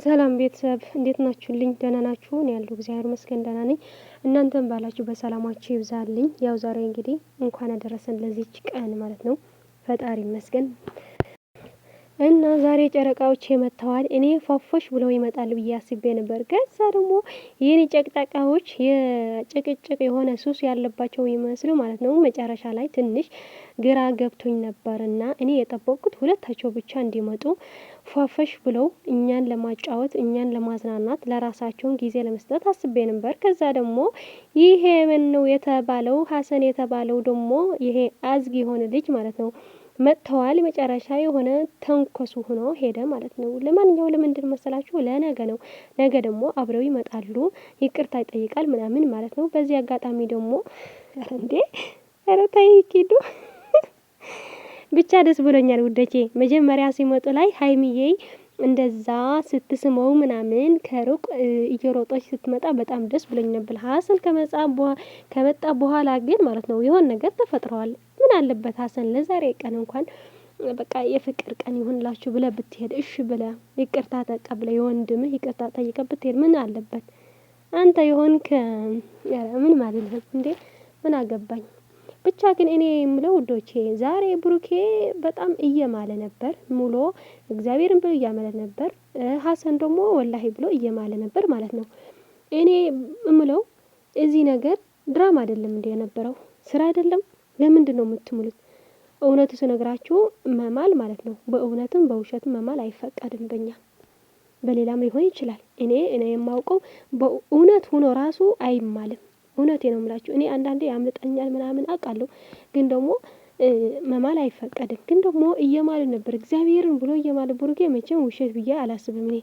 ሰላም ቤተሰብ እንዴት ናችሁልኝ? ደህና ናችሁ? እኔ ያለሁ እግዚአብሔር ይመስገን ደህና ነኝ። እናንተም ባላችሁ በሰላማችሁ ይብዛልኝ። ያው ዛሬ እንግዲህ እንኳን አደረሰን ለዚች ቀን ማለት ነው። ፈጣሪ ይመስገን። እና ዛሬ ጨረቃዎች መጥተዋል። እኔ ፏፎሽ ብለው ይመጣሉ ብዬ አስቤ ነበር። ከዛ ደግሞ የኔ ጨቅጣቃዎች የጭቅጭቅ የሆነ ሱስ ያለባቸው ይመስሉ ማለት ነው። መጨረሻ ላይ ትንሽ ግራ ገብቶኝ ነበርና እኔ የጠበቅኩት ሁለታቸው ብቻ እንዲመጡ ፏፈሽ ብለው እኛን ለማጫወት እኛን ለማዝናናት ለራሳቸውን ጊዜ ለመስጠት አስቤ ነበር። ከዛ ደግሞ ይሄ ምን ነው የተባለው ሀሰን የተባለው ደግሞ ይሄ አዝግ የሆነ ልጅ ማለት ነው መጥተዋል። መጨረሻ የሆነ ተንኮሱ ሆኖ ሄደ ማለት ነው። ለማንኛውም ለምንድን መሰላችሁ? ለነገ ነው። ነገ ደግሞ አብረው ይመጣሉ፣ ይቅርታ ይጠይቃል ምናምን ማለት ነው። በዚህ አጋጣሚ ደግሞ እንዴ ኧረ ተይ ኪዱ ብቻ ደስ ብሎኛል ውዶቼ። መጀመሪያ ሲመጡ ላይ ሀይሚዬ እንደዛ ስትስመው ምናምን ከሩቅ እየሮጠች ስትመጣ በጣም ደስ ብሎኝ ነበር። ሀሰን ከመጣ በኋላ ግን ማለት ነው የሆነ ነገር ተፈጥረዋል። ምን አለበት ሀሰን ለዛሬ ቀን እንኳን በቃ የፍቅር ቀን ይሁንላችሁ ብለህ ብትሄድ፣ እሺ ብለህ ይቅርታ ተቀብለህ የወንድምህ ይቅርታ ጠይቀህ ብትሄድ ምን አለበት? አንተ የሆንክ ምን ማለት ነው እንዴ? ምን አገባኝ። ብቻ ግን እኔ የምለው ውዶቼ ዛሬ ብሩኬ በጣም እየማለ ነበር። ሙሉ እግዚአብሔርን ብሎ እያመለ ነበር። ሀሰን ደግሞ ወላሂ ብሎ እየማለ ነበር ማለት ነው። እኔ የምለው እዚህ ነገር ድራማ አይደለም እንደ የነበረው ስራ አይደለም። ለምንድን ነው የምትምሉት? እውነቱ ስነግራችሁ መማል ማለት ነው። በእውነትም በውሸትም መማል አይፈቀድም በእኛ። በሌላም ሊሆን ይችላል። እኔ የማውቀው በእውነት ሆኖ ራሱ አይማልም። እውነቴ ነው የምላችሁ። እኔ አንዳንዴ ያምልጠኛል ምናምን አውቃለሁ፣ ግን ደግሞ መማል አይፈቀድም። ግን ደግሞ እየማለ ነበር እግዚአብሔርን ብሎ እየማለ ብሩኬ መቼም ውሸት ብዬ አላስብም። እኔ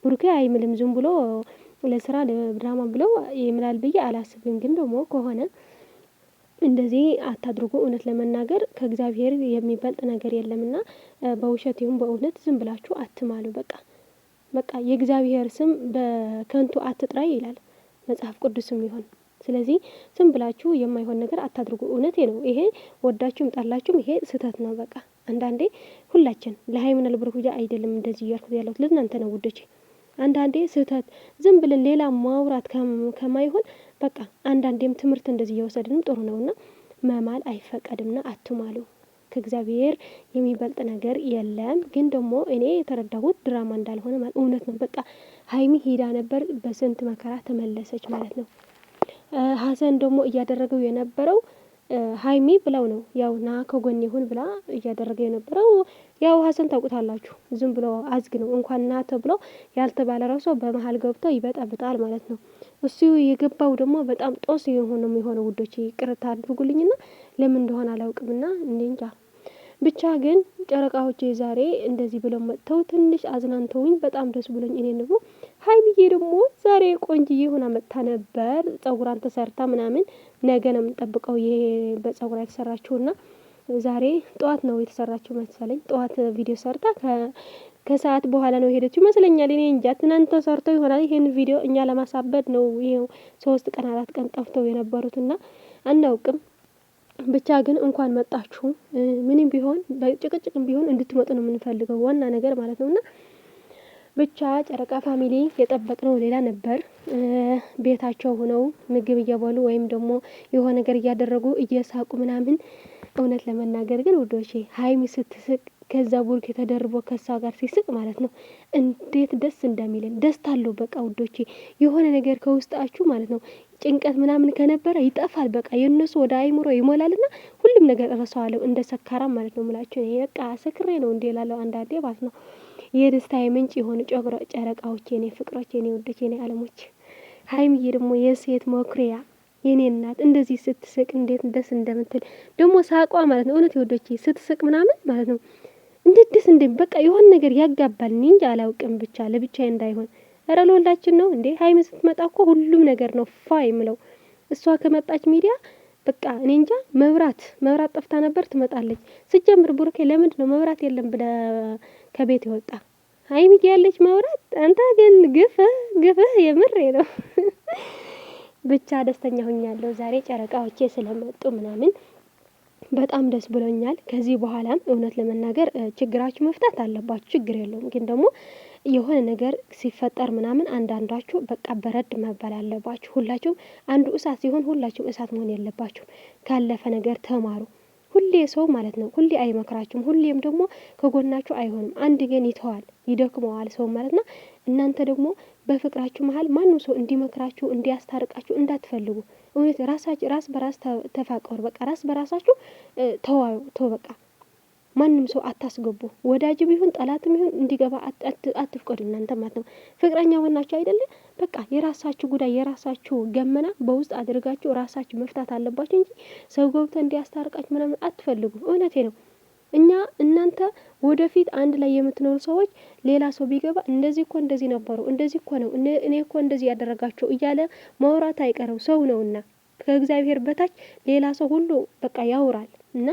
ብሩኬ አይምልም ዝም ብሎ ለስራ ለድራማ ብለው ይምላል ብዬ አላስብም። ግን ደግሞ ከሆነ እንደዚህ አታድርጉ። እውነት ለመናገር ከእግዚአብሔር የሚበልጥ ነገር የለምና በውሸት ይሁን በእውነት ዝም ብላችሁ አትማሉ። በቃ የእግዚአብሔር ስም በከንቱ አትጥራ ይላል መጽሐፍ ቅዱስም ይሆን። ስለዚህ ዝም ብላችሁ የማይሆን ነገር አታድርጉ። እውነቴ ነው። ይሄ ወዳችሁም ጠላችሁም ይሄ ስህተት ነው። በቃ አንዳንዴ ሁላችን ለሀይምና ለብሩክ ብቻ አይደለም እንደዚህ እያልኩት ያለሁት ለእናንተ ነው ውዶቼ። አንዳንዴ ስህተት ዝም ብለን ሌላ ማውራት ከማይሆን በቃ አንዳንዴም ትምህርት እንደዚህ እየወሰድንም ጥሩ ነውና መማል አይፈቀድምና አትማሉ። ከእግዚአብሔር የሚበልጥ ነገር የለም። ግን ደግሞ እኔ የተረዳሁት ድራማ እንዳልሆነ ማለት እውነት ነው። በቃ ሀይሚ ሄዳ ነበር በስንት መከራ ተመለሰች ማለት ነው። ሀሰን ደግሞ እያደረገው የነበረው ሀይሚ ብለው ነው ያው ና ከጎን ይሁን ብላ እያደረገው የነበረው ያው ሀሰን ታውቁታላችሁ። ዝም ብሎ አዝግ ነው። እንኳን ና ተብሎ ያልተባለ ራሱ በመሃል ገብቶ ይበጣብጣል ማለት ነው። እሱ የገባው ደግሞ በጣም ጦስ የሚሆነው ውዶች ይቅርታ አድርጉልኝና ለምን እንደሆነ አላውቅምና እንጃ። ብቻ ግን ጨረቃዎች ዛሬ እንደዚህ ብለው መጥተው ትንሽ አዝናንተውኝ በጣም ደስ ብሎኝ እኔ ደግሞ ሀይሚዬ ደግሞ ዛሬ ቆንጅዬ ሆና መጥታ ነበር። ጸጉሯን ተሰርታ ምናምን ነገ ነው የምንጠብቀው ይሄ በጸጉሯ የተሰራችውና ዛሬ ጠዋት ነው የተሰራችው መሰለኝ። ጠዋት ቪዲዮ ሰርታ ከሰዓት በኋላ ነው ሄደችው ይመስለኛል። እኔ እንጃ ትናንት ተሰርተው ይሆናል። ይሄን ቪዲዮ እኛ ለማሳበድ ነው ይሄው 3 ቀን 4 ቀን ጠፍተው የነበሩትና አናውቅም። ብቻ ግን እንኳን መጣችሁ። ምንም ቢሆን በጭቅጭቅም ቢሆን እንድትመጡ ነው የምንፈልገው ዋና ነገር ማለት ነውና ብቻ ጨረቃ ፋሚሊ የጠበቅነው ሌላ ነበር። ቤታቸው ሆነው ምግብ እየበሉ ወይም ደግሞ የሆነ ነገር እያደረጉ እየሳቁ ምናምን። እውነት ለመናገር ግን ውዶቼ ሀይሚ ስትስቅ ከዛ ቡርክ ተደርቦ ከሷ ጋር ሲስቅ ማለት ነው እንዴት ደስ እንደሚለን ደስታ አለው። በቃ ውዶቼ የሆነ ነገር ከውስጣችሁ ማለት ነው ጭንቀት ምናምን ከነበረ ይጠፋል። በቃ የነሱ ወደ አይምሮ ይሞላልና ሁሉም ነገር እረሳዋለሁ እንደ ሰካራም ማለት ነው የምላችሁ። እኔ በቃ ሰክሬ ነው እንዴ እላለሁ አንዳንዴ ማለት ነው። የደስታዬ ምንጭ የሆኑ ጨረቃዎች፣ የኔ ፍቅሮች፣ የኔ ውዶች፣ የኔ አለሞች። ሀይሚዬ ደግሞ የሴት መኩሪያ የኔ እናት እንደዚህ ስትስቅ እንዴት ደስ እንደምትል ደግሞ ሳቋ ማለት ነው። እውነት ወዶቼ ስትስቅ ምናምን ማለት ነው እንዴት ደስ በቃ የሆነ ነገር ያጋባል። እኔ እንጃ አላውቅም። ብቻ ለብቻዬ እንዳይሆን ኧረ ለሁላችን ነው እንዴ። ሀይሚ ስትመጣ እኮ ሁሉም ነገር ነው ፋ የምለው። እሷ ከመጣች ሚዲያ በቃ እኔ እንጃ መብራት ጠፍታ ነበር ትመጣለች። ስጀምር ብሩኬ ለምንድን ነው መብራት የለም ብለህ ከቤት ይወጣ? ሀይሚ ያለች መብራት አንተ ግን ግፍህ የምሬ ነው። ብቻ ደስተኛ ሆኛለሁ ዛሬ ጨረቃዎቼ ስለመጡ ምናምን በጣም ደስ ብሎኛል። ከዚህ በኋላም እውነት ለመናገር ችግራችሁ መፍታት አለባችሁ፣ ችግር የለውም። ግን ደግሞ የሆነ ነገር ሲፈጠር ምናምን አንዳንዳችሁ በቃ በረድ መባል አለባችሁ። ሁላችሁም አንዱ እሳት ሲሆን ሁላችሁም እሳት መሆን የለባችሁ። ካለፈ ነገር ተማሩ። ሁሌ ሰው ማለት ነው ሁሌ አይመክራችሁም፣ ሁሌም ደግሞ ከጎናችሁ አይሆንም። አንድ ግን ይተዋል፣ ይደክመዋል ሰው ማለት ነው። እናንተ ደግሞ በፍቅራችሁ መሀል ማንም ሰው እንዲመክራችሁ እንዲያስታርቃችሁ እንዳትፈልጉ። እውነት ራስ በራስ ተፋቀሩ። በቃ ራስ በራሳችሁ ተዋዩ። በቃ ማንም ሰው አታስገቡ። ወዳጅ ቢሆን ጠላትም ቢሆን እንዲገባ አትፍቀዱ። እናንተ ማለት ነው ፍቅረኛ ሆናችሁ አይደለ? በቃ የራሳችሁ ጉዳይ የራሳችሁ ገመና በውስጥ አድርጋችሁ ራሳችሁ መፍታት አለባችሁ እንጂ ሰው ገብቶ እንዲያስታርቃችሁ ምናምን አትፈልጉ። እውነቴ ነው። እናንተ ወደፊት አንድ ላይ የምትኖሩ ሰዎች ሌላ ሰው ቢገባ እንደዚህ እኮ እንደዚህ ነበሩ፣ እንደዚህ እኮ ነው፣ እኔ እኮ እንደዚህ ያደረጋቸው እያለ ማውራት አይቀረው ሰው ነውና ከእግዚአብሔር በታች ሌላ ሰው ሁሉ በቃ ያውራል። እና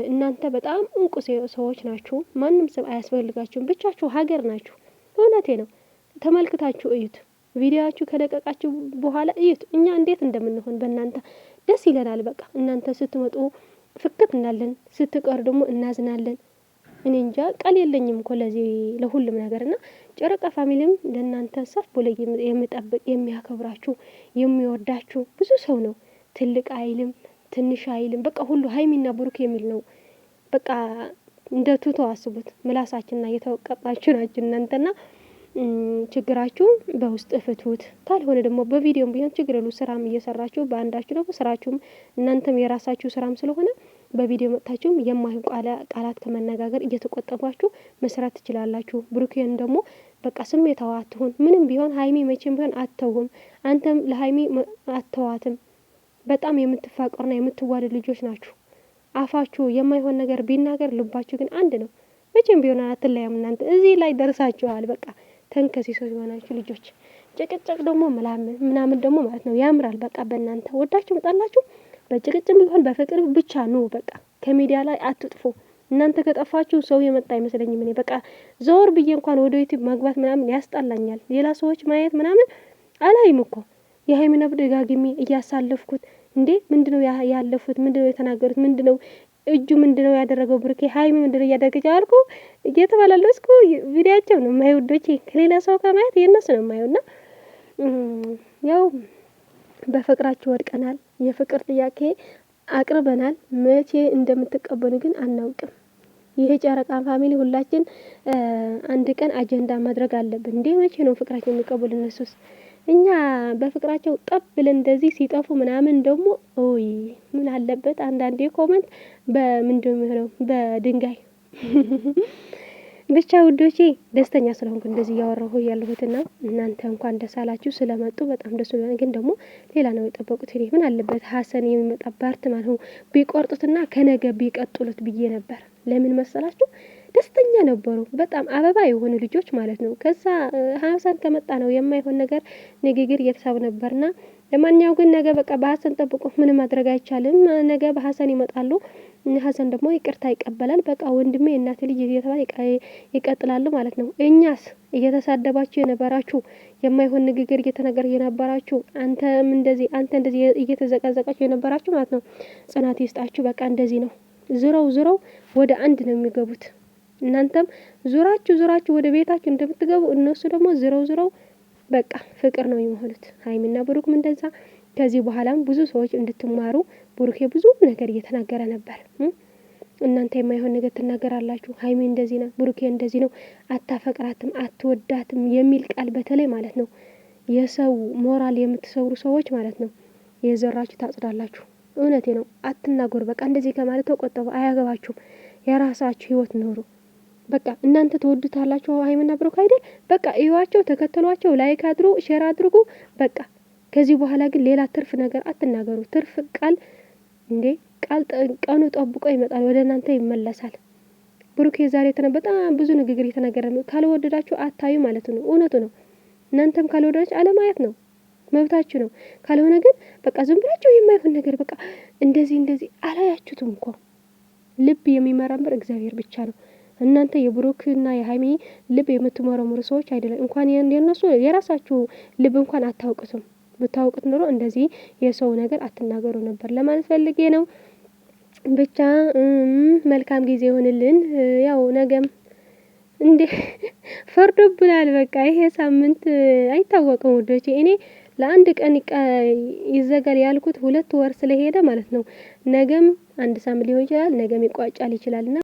እናንተ በጣም እንቁ ሰዎች ናችሁ። ማንም ሰው አያስፈልጋችሁም። ብቻችሁ ሀገር ናችሁ። እውነቴ ነው። ተመልክታችሁ እዩት። ቪዲዮአችሁ ከለቀቃችሁ በኋላ እዩት። እኛ እንዴት እንደምንሆን በእናንተ ደስ ይለናል። በቃ እናንተ ስትመጡ ፍክት እናለን፣ ስትቀር ደግሞ እናዝናለን። እኔ እንጃ ቃል የለኝም እኮ ለዚህ ለሁሉም ነገርና ጨረቃ ፋሚሊም ለእናንተ ሰፍ ብሎ የሚጠብቅ የሚያከብራችሁ የሚወዳችሁ ብዙ ሰው ነው። ትልቅ አይልም ትንሽ አይልም። በቃ ሁሉ ሀይሚና ብሩክ የሚል ነው። በቃ እንደ ቱቶ አስቡት። ምላሳችንና እየተወቀጣችሁ ናችሁ እናንተና ችግራችሁ በውስጥ ፍቱት። ካልሆነ ደግሞ በቪዲዮም ቢሆን ችግር የሉ። ስራም እየሰራችሁ በአንዳችሁ ደግሞ ስራችሁም እናንተም የራሳችሁ ስራም ስለሆነ በቪዲዮ መጥታችሁም የማይሆን ቃላት ከመነጋገር እየተቆጠባችሁ መስራት ትችላላችሁ። ብሩኬን ደግሞ በቃ ስሜታዋ አትሁን። ምንም ቢሆን ሀይሚ መቼም ቢሆን አተውም። አንተም ለሀይሚ አተዋትም። በጣም የምትፋቀሩና የምትዋደዱ ልጆች ናችሁ። አፋችሁ የማይሆን ነገር ቢናገር ልባችሁ ግን አንድ ነው። መቼም ቢሆን አትለያም። እናንተ እዚህ ላይ ደርሳችኋል። በቃ ተንከሲሶች የሆናችሁ ልጆች። ጭቅጭቅ ደግሞ ምናምን ደግሞ ማለት ነው ያምራል። በቃ በእናንተ ወዳችሁ መጣላችሁ በጭቅጭም ቢሆን በፍቅር ብቻ ነው። በቃ ከሚዲያ ላይ አትጥፉ። እናንተ ከጠፋችሁ ሰው የመጣ አይመስለኝም። እኔ በቃ ዘወር ብዬ እንኳን ወደ ዩቲዩብ መግባት ምናምን ያስጣላኛል። ሌላ ሰዎች ማየት ምናምን አላይም እኮ የሀይሚና ደጋግሜ እያሳለፍኩት እንዴ ምንድነው ያለፉት? ምንድነው የተናገሩት? ምንድነው እጁ ምንድነው ያደረገው? ብሩኬ ሀይሚ ምንድነው እያደረገች አልኩ እየተባላለስኩ ቪዲዮአቸው ነው የማየው። ውዶቼ ከሌላ ሰው ከማየት የነሱ ነው የማየውና ያው በፍቅራችሁ ወድቀናል። የፍቅር ጥያቄ አቅርበናል። መቼ እንደምትቀበሉ ግን አናውቅም። ይሄ ጨረቃ ፋሚሊ ሁላችን አንድ ቀን አጀንዳ ማድረግ አለብን። እንዴ መቼ ነው ፍቅራችን የሚቀበሉ እነሱስ? እኛ በፍቅራቸው ጠብ ብለን እንደዚህ ሲጠፉ ምናምን ደግሞ ኦይ ምን አለበት አንዳንዴ ኮመንት በምንድነው የሚሆነው በድንጋይ ብቻ ውዶቼ ደስተኛ ስለሆንኩ እንደዚህ እያወራሁ ያለሁትና እናንተ እንኳን ደስ አላችሁ ስለመጡ በጣም ደስ ይላል። ግን ደግሞ ሌላ ነው የጠበቁት። እኔ ምን አለበት ሀሰን የሚመጣ ባርት ማለት ነው ቢቆርጡትና ከነገ ቢቀጥሉት ብዬ ነበር። ለምን መሰላችሁ? ደስተኛ ነበሩ። በጣም አበባ የሆኑ ልጆች ማለት ነው። ከዛ ሀሰን ከመጣ ነው የማይሆን ነገር ንግግር እየተሳቡ ነበርና ለማንኛው ግን ነገ በቃ በሀሰን ጠብቆ ምንም ማድረግ አይቻልም። ነገ በሀሰን ይመጣሉ። ሀሰን ደግሞ ይቅርታ ይቀበላል። በቃ ወንድሜ እናት ልጅ እየተባለ ይቀጥላሉ ማለት ነው። እኛስ እየተሳደባችሁ የነበራችሁ የማይሆን ንግግር እየተነገረ የነበራችሁ አንተም እንደዚህ አንተ እንደዚህ እየተዘቀዘቃችሁ የነበራችሁ ማለት ነው ጽናት ይስጣችሁ። በቃ እንደዚህ ነው። ዙረው ወደ አንድ ነው የሚገቡት። እናንተም ዙራችሁ ወደ ቤታችሁ እንደምትገቡ እነሱ ደግሞ ዙረው በቃ ፍቅር ነው የሚሆኑት። ሀይሚና ብሩክም እንደዛ። ከዚህ በኋላም ብዙ ሰዎች እንድትማሩ ብሩኬ ብዙ ነገር እየተናገረ ነበር። እናንተ የማይሆን ነገር ትናገራላችሁ። ሀይሚ እንደዚህ ነው፣ ብሩኬ እንደዚህ ነው፣ አታፈቅራትም፣ አትወዳትም የሚል ቃል በተለይ ማለት ነው የሰው ሞራል የምትሰብሩ ሰዎች ማለት ነው የዘራችሁ ታጽዳላችሁ። እውነቴ ነው። አትናገሩ። በቃ እንደዚህ ከማለት ተቆጠቡ። አያገባችሁም። የራሳችሁ ህይወት ኑሩ። በቃ እናንተ ትወዱታላችሁ ሀይሚና ብሩክ አይደል? በቃ እዩዋቸው፣ ተከተሏቸው፣ ላይክ አድርጉ፣ ሼር አድርጉ። በቃ ከዚህ በኋላ ግን ሌላ ትርፍ ነገር አትናገሩ። ትርፍ ቃል እንዴ ቃል ቀኑ ጠብቆ ይመጣል፣ ወደ እናንተ ይመለሳል። ብሩክ ዛሬ በጣም ብዙ ንግግር እየተናገረ ነው። ካልወደዳችሁ አታዩ ማለት ነው። እውነቱ ነው። እናንተም ካልወደዳችሁ አለማየት ነው መብታችሁ ነው። ካልሆነ ግን በቃ ዝም ብላችሁ የማይሆን ነገር በቃ እንደዚህ አላያችሁትም እኮ። ልብ የሚመረምር እግዚአብሔር ብቻ ነው። እናንተ የብሩክና የሀይሚ ልብ የምትመረምሩ ሰዎች አይደለም። እንኳን የነሱ የራሳችሁ ልብ እንኳን አታውቁትም። ብታውቁት ኑሮ እንደዚህ የሰው ነገር አትናገሩ ነበር ለማለት ፈልጌ ነው። ብቻ መልካም ጊዜ ይሆንልን። ያው ነገም እንዴ ፈርዶብናል። በቃ ይሄ ሳምንት አይታወቅም ውዶቼ። እኔ ለአንድ ቀን ይዘጋል ያልኩት 2 ወር ስለሄደ ማለት ነው። ነገም አንድ ሳምንት ሊሆን ይችላል፣ ነገም ይቋጫል ይችላልና